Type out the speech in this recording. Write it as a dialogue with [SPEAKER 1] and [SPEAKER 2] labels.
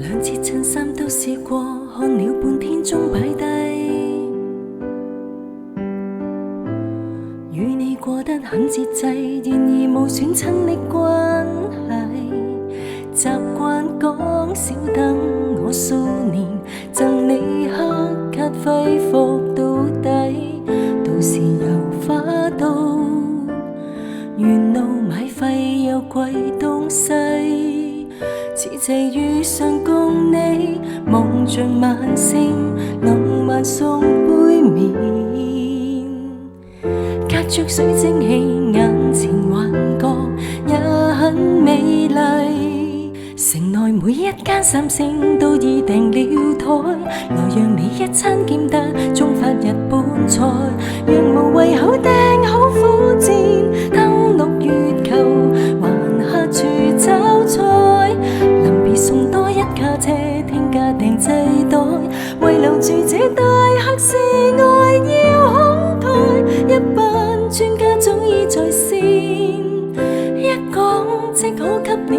[SPEAKER 1] 兩次襯衫都試過，看了半天終擺低。與你過得很節制，然而無損親的關係。習慣講少等我數年，贈你黑卡揮霍到底，到時由花都沿路買廢又貴東西，似際遇上共你望着晚星，浪漫送杯麵，隔着水蒸氣，眼前幻覺也很美麗。城內每一間三星都已訂了台，來讓你一餐兼得中法日本菜，讓無胃口訂好火箭，登陸月球，還下廚找菜。臨別送多一卡車，聽價訂製袋，為留住這大黑示愛要慷慨。一班專家早已在線，一講即可給你